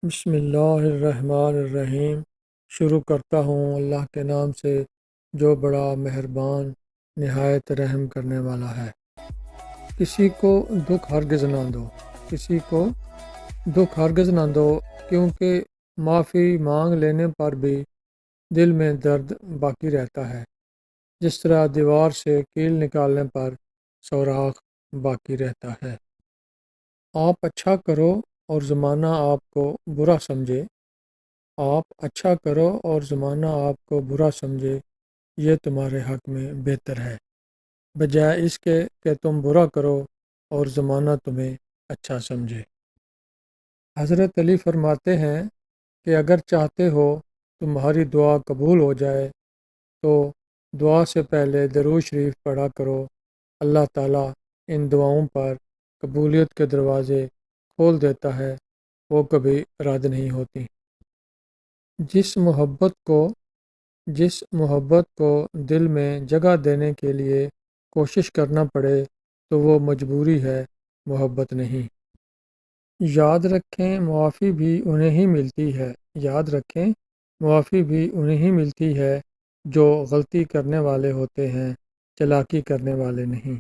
بسم اللہ الرحمن الرحیم۔ شروع کرتا ہوں اللہ کے نام سے جو بڑا مہربان نہایت رحم کرنے والا ہے۔ کسی کو دکھ ہرگز نہ دو، کسی کو دکھ ہرگز نہ دو، کیونکہ معافی مانگ لینے پر بھی دل میں درد باقی رہتا ہے، جس طرح دیوار سے کیل نکالنے پر سوراخ باقی رہتا ہے۔ آپ اچھا کرو اور زمانہ آپ کو برا سمجھے، آپ اچھا کرو اور زمانہ آپ کو برا سمجھے، یہ تمہارے حق میں بہتر ہے، بجائے اس کے کہ تم برا کرو اور زمانہ تمہیں اچھا سمجھے۔ حضرت علی فرماتے ہیں کہ اگر چاہتے ہو تمہاری دعا قبول ہو جائے تو دعا سے پہلے درود شریف پڑھا کرو، اللہ تعالیٰ ان دعاؤں پر قبولیت کے دروازے کھول دیتا ہے، وہ کبھی رد نہیں ہوتی۔ جس محبت کو دل میں جگہ دینے کے لیے کوشش کرنا پڑے تو وہ مجبوری ہے، محبت نہیں۔ یاد رکھیں معافی بھی انہیں ہی ملتی ہے، یاد رکھیں معافی بھی انہیں ہی ملتی ہے جو غلطی کرنے والے ہوتے ہیں، چالاکی کرنے والے نہیں۔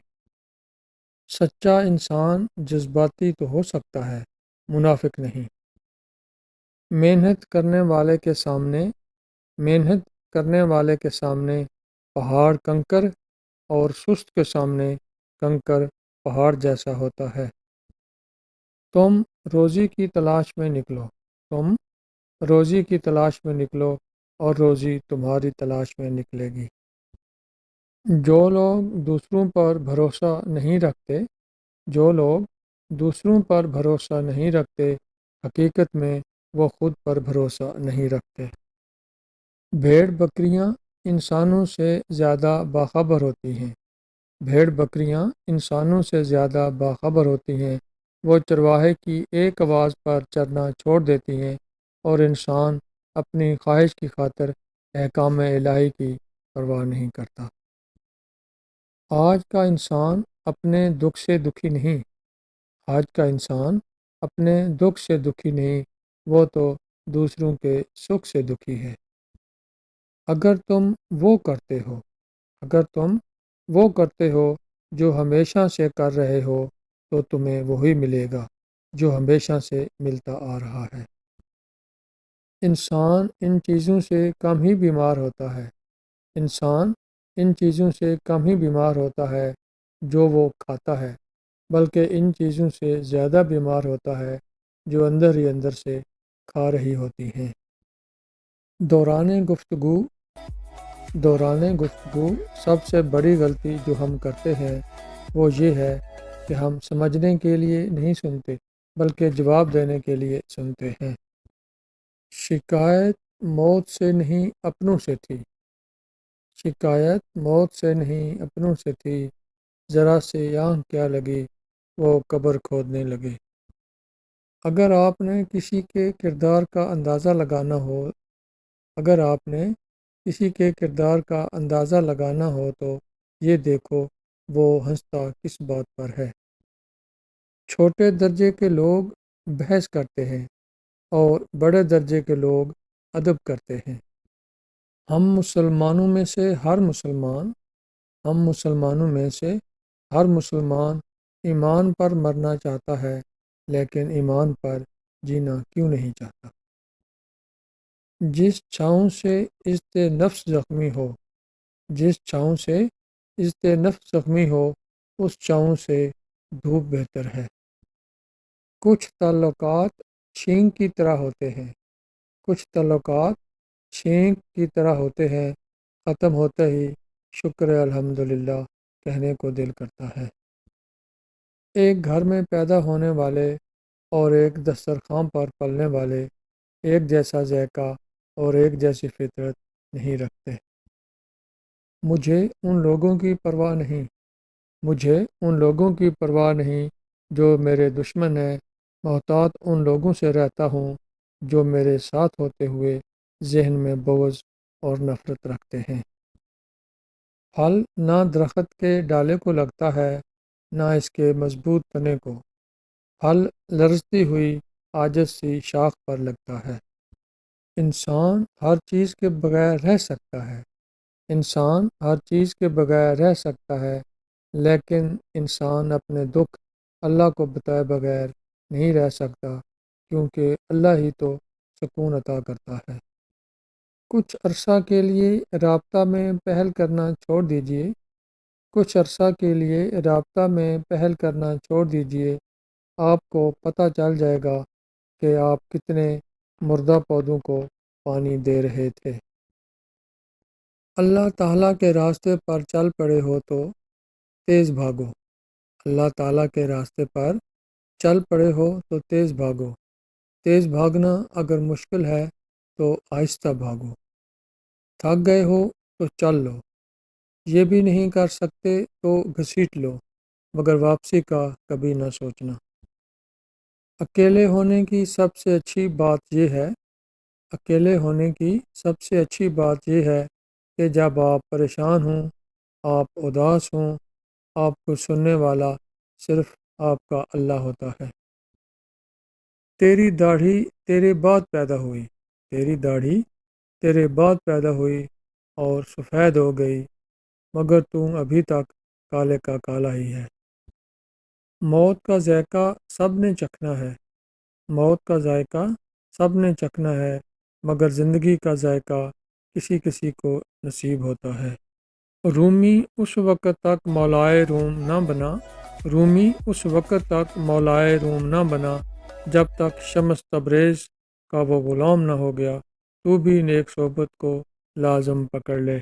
سچا انسان جذباتی تو ہو سکتا ہے، منافق نہیں۔ محنت کرنے والے کے سامنے پہاڑ کنکر اور سست کے سامنے کنکر پہاڑ جیسا ہوتا ہے۔ تم روزی کی تلاش میں نکلو، تم روزی کی تلاش میں نکلو اور روزی تمہاری تلاش میں نکلے گی۔ جو لوگ دوسروں پر بھروسہ نہیں رکھتے، جو لوگ دوسروں پر بھروسہ نہیں رکھتے، حقیقت میں وہ خود پر بھروسہ نہیں رکھتے۔ بھیڑ بکریاں انسانوں سے زیادہ باخبر ہوتی ہیں، بھیڑ بکریاں انسانوں سے زیادہ باخبر ہوتی ہیں، وہ چرواہے کی ایک آواز پر چرنا چھوڑ دیتی ہیں اور انسان اپنی خواہش کی خاطر احکام الہی کی پرواہ نہیں کرتا۔ آج کا انسان اپنے دکھ سے دکھی نہیں، آج کا انسان اپنے دکھ سے دکھی نہیں، وہ تو دوسروں کے سکھ سے دکھی ہے۔ اگر تم وہ کرتے ہو جو ہمیشہ سے کر رہے ہو تو تمہیں وہی ملے گا جو ہمیشہ سے ملتا آ رہا ہے۔ انسان ان چیزوں سے کم ہی بیمار ہوتا ہے، انسان ان چیزوں سے کم ہی بیمار ہوتا ہے جو وہ کھاتا ہے، بلکہ ان چیزوں سے زیادہ بیمار ہوتا ہے جو اندر ہی اندر سے کھا رہی ہوتی ہیں۔ دوران گفتگو سب سے بڑی غلطی جو ہم کرتے ہیں وہ یہ ہے کہ ہم سمجھنے کے لیے نہیں سنتے بلکہ جواب دینے کے لیے سنتے ہیں۔ شکایت موت سے نہیں اپنوں سے تھی، شکایت موت سے نہیں اپنوں سے تھی، ذرا سے آنکھ کیا لگی وہ قبر کھودنے لگے۔ اگر آپ نے کسی کے کردار کا اندازہ لگانا ہو تو یہ دیکھو وہ ہنستا کس بات پر ہے۔ چھوٹے درجے کے لوگ بحث کرتے ہیں اور بڑے درجے کے لوگ ادب کرتے ہیں۔ ہم مسلمانوں میں سے ہر مسلمان ایمان پر مرنا چاہتا ہے، لیکن ایمان پر جینا کیوں نہیں چاہتا؟ جس چھاؤں سے عزت نفس زخمی ہو اس چھاؤں سے دھوپ بہتر ہے۔ کچھ تعلقات چھینک کی طرح ہوتے ہیں، ختم ہوتے ہی شکر الحمدللہ کہنے کو دل کرتا ہے۔ ایک گھر میں پیدا ہونے والے اور ایک دسترخوان پر پلنے والے ایک جیسا ذائقہ اور ایک جیسی فطرت نہیں رکھتے۔ مجھے ان لوگوں کی پرواہ نہیں جو میرے دشمن ہیں، محتاط ان لوگوں سے رہتا ہوں جو میرے ساتھ ہوتے ہوئے ذہن میں بغض اور نفرت رکھتے ہیں۔ پھل نہ درخت کے ڈالے کو لگتا ہے نہ اس کے مضبوط تنے کو، پھل لرزتی ہوئی عاجز سی شاخ پر لگتا ہے۔ انسان ہر چیز کے بغیر رہ سکتا ہے، انسان ہر چیز کے بغیر رہ سکتا ہے، لیکن انسان اپنے دکھ اللہ کو بتائے بغیر نہیں رہ سکتا، کیونکہ اللہ ہی تو سکون عطا کرتا ہے۔ کچھ عرصہ کے لیے رابطہ میں پہل کرنا چھوڑ دیجیے، کچھ عرصہ کے لیے رابطہ میں پہل کرنا چھوڑ دیجیے، آپ کو پتہ چل جائے گا کہ آپ کتنے مردہ پودوں کو پانی دے رہے تھے۔ اللہ تعالیٰ کے راستے پر چل پڑے ہو تو تیز بھاگو، اللہ تعالیٰ کے راستے پر چل پڑے ہو تو تیز بھاگو، تیز بھاگنا اگر مشکل ہے تو آہستہ بھاگو، تھک گئے ہو تو چل لو، یہ بھی نہیں کر سکتے تو گھسیٹ لو، مگر واپسی کا کبھی نہ سوچنا۔ اکیلے ہونے کی سب سے اچھی بات یہ ہے، اکیلے ہونے کی سب سے اچھی بات یہ ہے کہ جب آپ پریشان ہوں، آپ اداس ہوں، آپ کو سننے والا صرف آپ کا اللہ ہوتا ہے۔ تیری داڑھی تیرے بعد پیدا ہوئی، تیری داڑھی تیرے بعد پیدا ہوئی اور سفید ہو گئی، مگر تم ابھی تک کالے کا کالا ہی ہے۔ موت کا ذائقہ سب نے چکھنا ہے، موت کا ذائقہ سب نے چکھنا ہے، مگر زندگی کا ذائقہ کسی کسی کو نصیب ہوتا ہے۔ رومی اس وقت تک مولائے روم نہ بنا، رومی اس وقت تک مولائے روم نہ بنا جب تک شمس تبریز کا وہ غلام نہ ہو گیا۔ تو بھی نیک صحبت کو لازم پکڑ لے۔